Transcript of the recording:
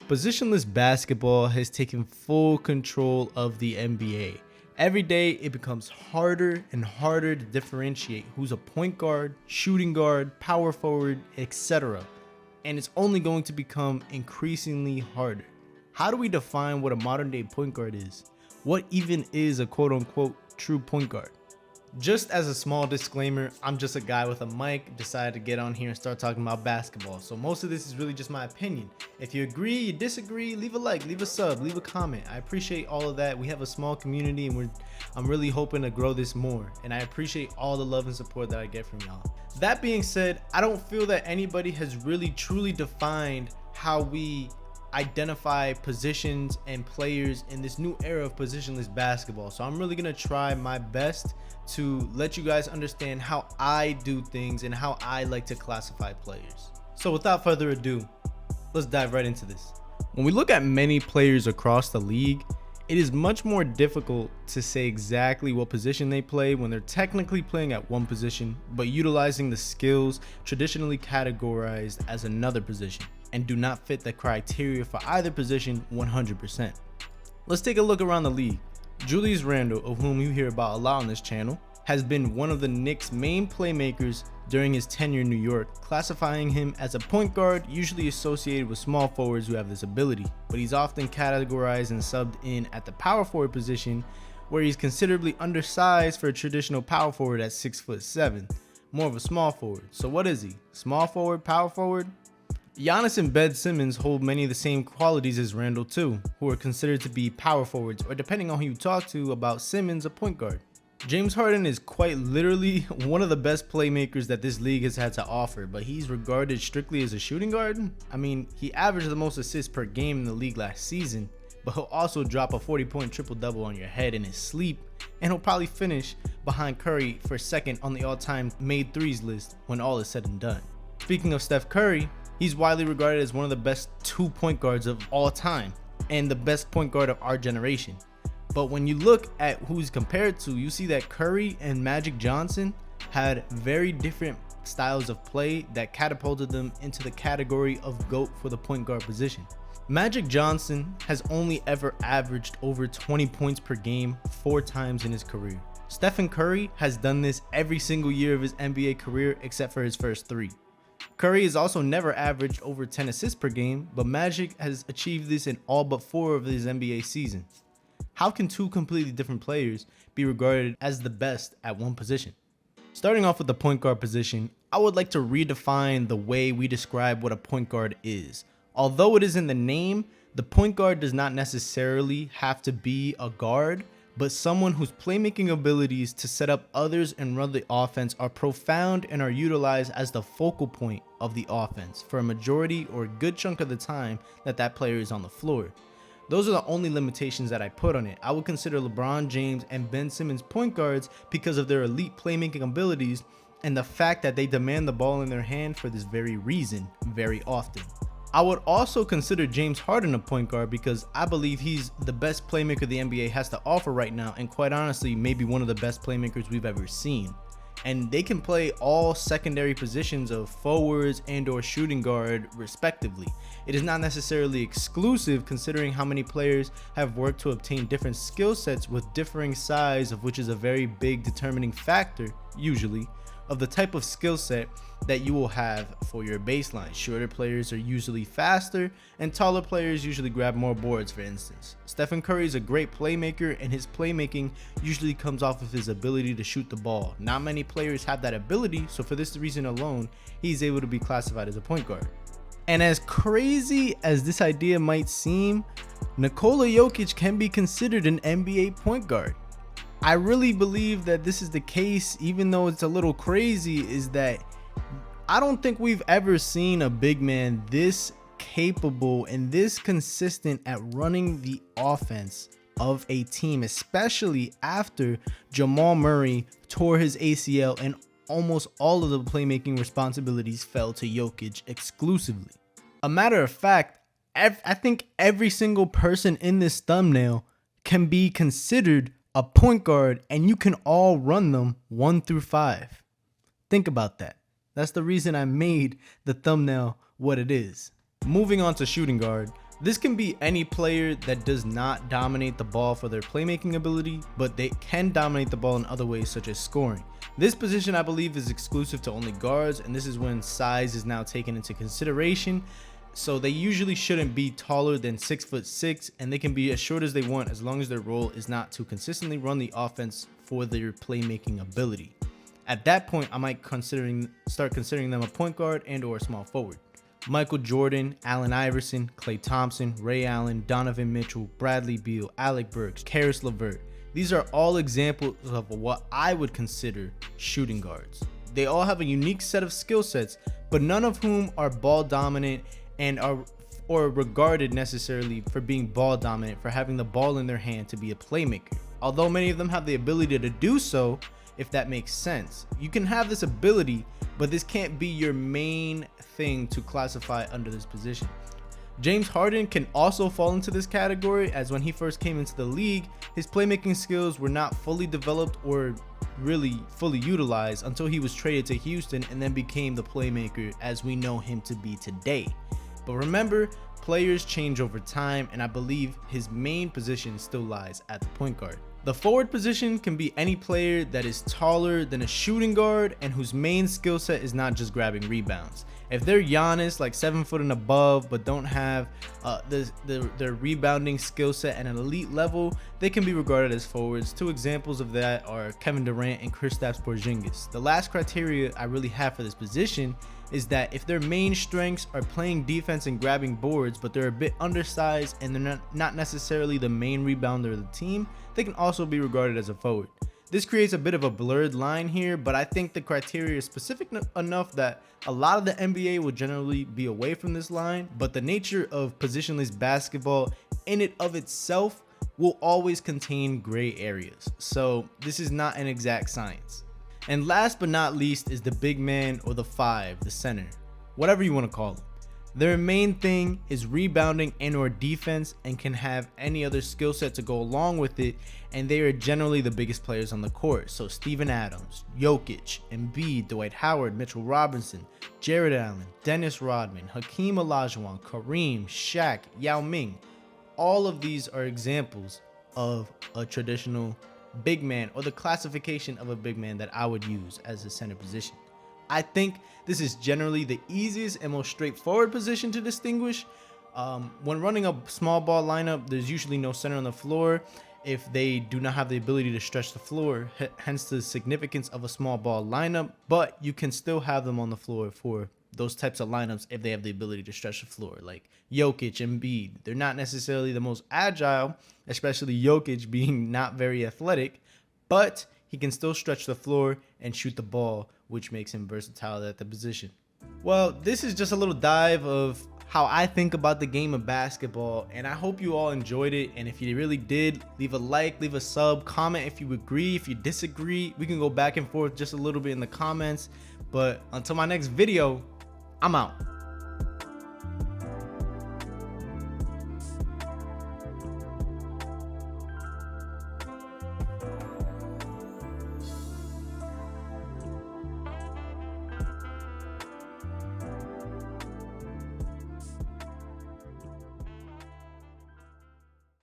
Positionless basketball has taken full control of the NBA. Every day it becomes harder and harder to differentiate who's a point guard, shooting guard, power forward, etc. And it's only going to become increasingly harder. How do we define what a modern day point guard is? What even is a quote unquote true point guard? Just as a small disclaimer, I'm just a guy with a mic, decided to get on here and start talking about basketball. So most of this is really just my opinion. If you agree, you disagree, leave a like, leave a sub, leave a comment. I appreciate all of that. We have a small community and I'm really hoping to grow this more. And I appreciate all the love and support that I get from y'all. That being said, I don't feel that anybody has really truly defined how we identify positions and players in this new era of positionless basketball. So I'm really gonna try my best to let you guys understand how I do things and how I like to classify players. So without further ado, let's dive right into this. When we look at many players across the league, it is much more difficult to say exactly what position they play when they're technically playing at one position, but utilizing the skills traditionally categorized as another position and do not fit the criteria for either position 100%. Let's take a look around the league. Julius Randle, of whom you hear about a lot on this channel, has been one of the Knicks' main playmakers during his tenure in New York, classifying him as a point guard usually associated with small forwards who have this ability, but he's often categorized and subbed in at the power forward position, where he's considerably undersized for a traditional power forward at 6'7", more of a small forward. So what is he? Small forward, power forward? Giannis and Ben Simmons hold many of the same qualities as Randle too, who are considered to be power forwards, or depending on who you talk to about Simmons, a point guard. James Harden is quite literally one of the best playmakers that this league has had to offer, but he's regarded strictly as a shooting guard. I mean, he averaged the most assists per game in the league last season, but he'll also drop a 40-point triple-double on your head in his sleep, and he'll probably finish behind Curry for second on the all-time made threes list when all is said and done. Speaking of Steph Curry, he's widely regarded as one of the best 2 point guards of all time and the best point guard of our generation. But when you look at who he's compared to, you see that Curry and Magic Johnson had very different styles of play that catapulted them into the category of GOAT for the point guard position. Magic Johnson has only ever averaged over 20 points per game 4 times in his career. Stephen Curry has done this every single year of his NBA career except for his first 3. Curry has also never averaged over 10 assists per game, but Magic has achieved this in all but 4 of his NBA seasons. How can 2 completely different players be regarded as the best at one position? Starting off with the point guard position, I would like to redefine the way we describe what a point guard is. Although it is in the name, the point guard does not necessarily have to be a guard, but someone whose playmaking abilities to set up others and run the offense are profound and are utilized as the focal point of the offense for a majority or a good chunk of the time that player is on the floor. Those are the only limitations that I put on it. I would consider LeBron James and Ben Simmons point guards because of their elite playmaking abilities and the fact that they demand the ball in their hand for this very reason very often. I would also consider James Harden a point guard because I believe he's the best playmaker the NBA has to offer right now, and quite honestly, maybe one of the best playmakers we've ever seen. And they can play all secondary positions of forwards and or shooting guard respectively. It is not necessarily exclusive considering how many players have worked to obtain different skill sets with differing size, of which is a very big determining factor, usually, of the type of skill set that you will have for your baseline. Shorter players are usually faster, and taller players usually grab more boards, for instance. Stephen Curry is a great playmaker, and his playmaking usually comes off of his ability to shoot the ball. Not many players have that ability, so for this reason alone, he's able to be classified as a point guard. And as crazy as this idea might seem, Nikola Jokic can be considered an NBA point guard. I really believe that this is the case, even though it's a little crazy, is that I don't think we've ever seen a big man this capable and this consistent at running the offense of a team, especially after Jamal Murray tore his ACL and almost all of the playmaking responsibilities fell to Jokic exclusively. A matter of fact, I think every single person in this thumbnail can be considered a point guard, and you can all run them 1 through 5. Think about that. That's the reason I made the thumbnail what it is. Moving on to shooting guard, This can be any player that does not dominate the ball for their playmaking ability, but they can dominate the ball in other ways such as scoring. This position I believe is exclusive to only guards, and this is when size is now taken into consideration. So they usually shouldn't be taller than 6'6", and they can be as short as they want as long as their role is not to consistently run the offense for their playmaking ability. At that point, I might start considering them a point guard and or a small forward. Michael Jordan, Allen Iverson, Klay Thompson, Ray Allen, Donovan Mitchell, Bradley Beal, Alec Burks, Karis LeVert. These are all examples of what I would consider shooting guards. They all have a unique set of skill sets, but none of whom are ball dominant and are regarded necessarily for being ball dominant, for having the ball in their hand to be a playmaker. Although many of them have the ability to do so, if that makes sense. You can have this ability, but this can't be your main thing to classify under this position. James Harden can also fall into this category, as when he first came into the league, his playmaking skills were not fully developed or really fully utilized until he was traded to Houston and then became the playmaker as we know him to be today. But remember, players change over time, and I believe his main position still lies at the point guard. The forward position can be any player that is taller than a shooting guard and whose main skill set is not just grabbing rebounds. If they're Giannis, like 7 foot and above, but don't have their rebounding skill set at an elite level, they can be regarded as forwards. Two examples of that are Kevin Durant and Kristaps Porzingis. The last criteria I really have for this position is that if their main strengths are playing defense and grabbing boards, but they're a bit undersized and they're not necessarily the main rebounder of the team, they can also be regarded as a forward. This creates a bit of a blurred line here, but I think the criteria is specific enough that a lot of the NBA will generally be away from this line, but the nature of positionless basketball in it of itself will always contain gray areas. So this is not an exact science. And last but not least is the big man, or the 5, the center, whatever you want to call them. Their main thing is rebounding and or defense, and can have any other skill set to go along with it, and they are generally the biggest players on the court. So Steven Adams, Jokic, Embiid, Dwight Howard, Mitchell Robinson, Jared Allen, Dennis Rodman, Hakeem Olajuwon, Kareem, Shaq, Yao Ming. All of these are examples of a traditional big man, or the classification of a big man that I would use as a center position. I think this is generally the easiest and most straightforward position to distinguish. When running a small ball lineup, there's usually no center on the floor if they do not have the ability to stretch the floor, hence the significance of a small ball lineup, but you can still have them on the floor for those types of lineups if they have the ability to stretch the floor, like Jokic and Embiid. They're not necessarily the most agile, especially Jokic being not very athletic, but he can still stretch the floor and shoot the ball, which makes him versatile at the position. Well, this is just a little dive of how I think about the game of basketball, and I hope you all enjoyed it. And if you really did, leave a like, leave a sub, comment if you agree, if you disagree. We can go back and forth just a little bit in the comments. But until my next video, I'm out.